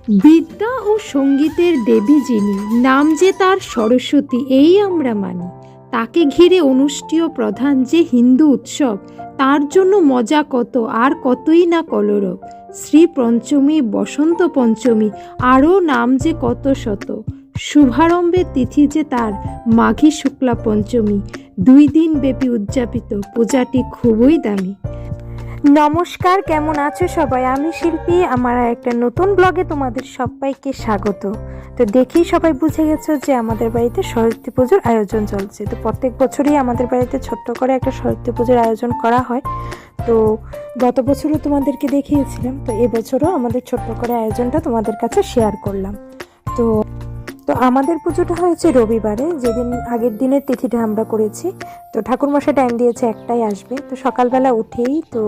বিদ্যা ও সঙ্গীতের দেবী যিনি, নাম যে তার সরস্বতী, এই আমরা মানি। তাকে ঘিরে অনুষ্ঠেয় প্রধান যে হিন্দু উৎসব, তার জন্য মজা কত আর কতই না কলরব। শ্রী পঞ্চমী, বসন্ত পঞ্চমী, আরও নাম যে কত শত। শুভারম্ভের তিথি যে তার মাঘী শুক্লা পঞ্চমী, 2 দিন ব্যাপী উদযাপিত পূজাটি খুবই দামি। নমস্কার, কেমন আছো সবাই? আমি শিল্পী, আমার একটা নতুন ব্লগে তোমাদের সবাইকে স্বাগত। তো দেখেই সবাই বুঝে গেছো যে আমাদের বাড়িতে সরস্বতী পুজোর আয়োজন চলছে। তো প্রত্যেক বছরই আমাদের বাড়িতে ছোট্ট করে একটা সরস্বতী পুজোর আয়োজন করা হয়। তো গত বছরও তোমাদেরকে দেখিয়েছিলাম, তো এবছরও আমাদের ছোট্ট করে আয়োজনটা তোমাদের কাছে শেয়ার করলাম। তো তো আমাদের পুজোটা হয়েছে রবিবারে, যেদিন আগের দিনের তিথিটা আমরা করেছি। তো ঠাকুরমশাই টাইম দিয়েছে একটাই আসবে। তো সকালবেলা উঠেই তো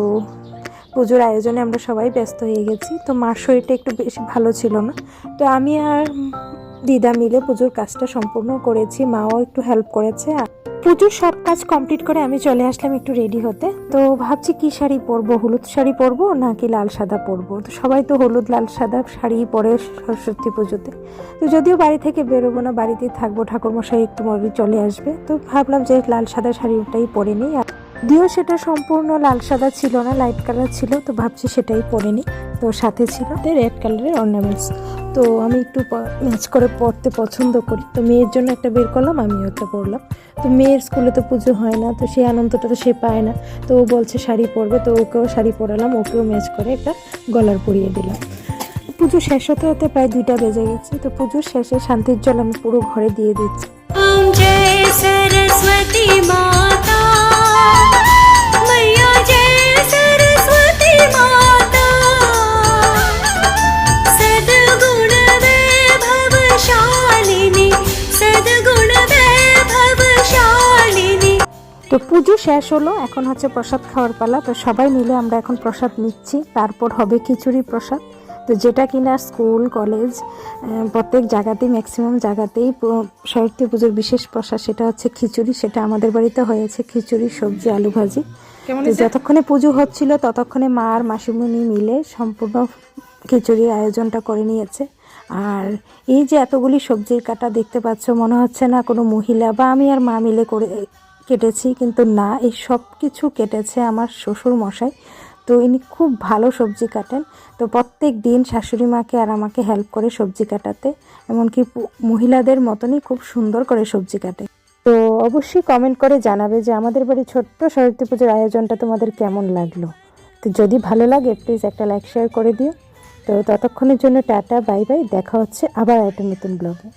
পুজোর আয়োজনে আমরা সবাই ব্যস্ত হয়ে গেছি। তো মার শরীরটা একটু বেশি ভালো ছিল না, তো আমি আর দিদা মিলে পুজোর কাজটা সম্পূর্ণ করেছি, মাও একটু হেল্প করেছে। পুজোর সব কাজ কমপ্লিট করে আমি চলে আসলাম একটু রেডি হতে। তো ভাবছি কি শাড়ি পরবো, হলুদ শাড়ি পরবো নাকি লাল সাদা পরবো। তো সবাই তো হলুদ লাল সাদা শাড়ি পরে সরস্বতী পুজোতে। তো যদিও বাড়ি থেকে বেরোবো না, বাড়িতেই থাকবো, ঠাকুরমশাই একটু মরে চলে আসবে, তো ভাবলাম যে লাল সাদা শাড়িটাই পরে নিই। যদিও সেটা সম্পূর্ণ লাল সাদা ছিল না, লাইট কালার ছিল, তো ভাবছি সেটাই পরে নিই। তো সাথে ছিল রেড কালারের অর্নামেন্টস। তো আমি একটু ম্যাচ করে পরতে পছন্দ করি, তো মেয়ের জন্য একটা বের করলাম, আমিও একটা পরলাম। তো মেয়ের স্কুলে তো পুজো হয় না, তো সেই আনন্দটা তো সে পায় না। তো ও বলছে শাড়ি পরবে, তো ওকেও শাড়ি পরালাম, ওকেও ম্যাচ করে একটা গলার পরিয়ে দিলাম। পুজো শেষ হতে হতে প্রায় 2টা বেজে গেছে। তো পুজোর শেষে শান্তির জল আমি পুরো ঘরে দিয়ে দিচ্ছি। তো পুজো শেষ হলো, এখন হচ্ছে প্রসাদ খাওয়ার পালা। তো সবাই মিলে আমরা এখন প্রসাদ নিচ্ছি, তারপর হবে খিচুড়ি প্রসাদ। তো যেটা কিনা স্কুল কলেজ প্রত্যেক জায়গাতেই, ম্যাক্সিমাম জায়গাতেই সরস্বতী পুজোর বিশেষ প্রসাদ সেটা হচ্ছে খিচুড়ি। সেটা আমাদের বাড়িতে হয়েছে খিচুড়ি, সবজি, আলু ভাজি। যতক্ষণে পুজো হচ্ছিল ততক্ষণে মা আর মাসিমণি মিলে সম্পূর্ণ খিচুড়ির আয়োজনটা করে নিয়েছে। আর এই যে এতগুলি সবজির কাটা দেখতে পাচ্ছ, মনে হচ্ছে না কোনো মহিলা বা আমি আর মা মিলে কেটেছি, কিন্তু না, এই সব কিছু কেটেছে আমার শ্বশুর মশাই। তো ইনি খুব ভালো সবজি কাটেন। তো প্রত্যেক দিন শাশুড়ি মাকে আর আমাকে হেল্প করে সবজি কাটাতে, এমনকি মহিলাদের মতনই খুব সুন্দর করে সবজি কাটে। তো অবশ্যই কমেন্ট করে জানাবে যে আমাদের বাড়ি ছোট্ট সরস্বতী পুজোর আয়োজনটা তোমাদের কেমন লাগলো। তো যদি ভালো লাগে প্লিজ একটা লাইক শেয়ার করে দিও। তো ততক্ষণের জন্য টাটা, বাই বাই, দেখা হচ্ছে আবার একটা নতুন ব্লগে।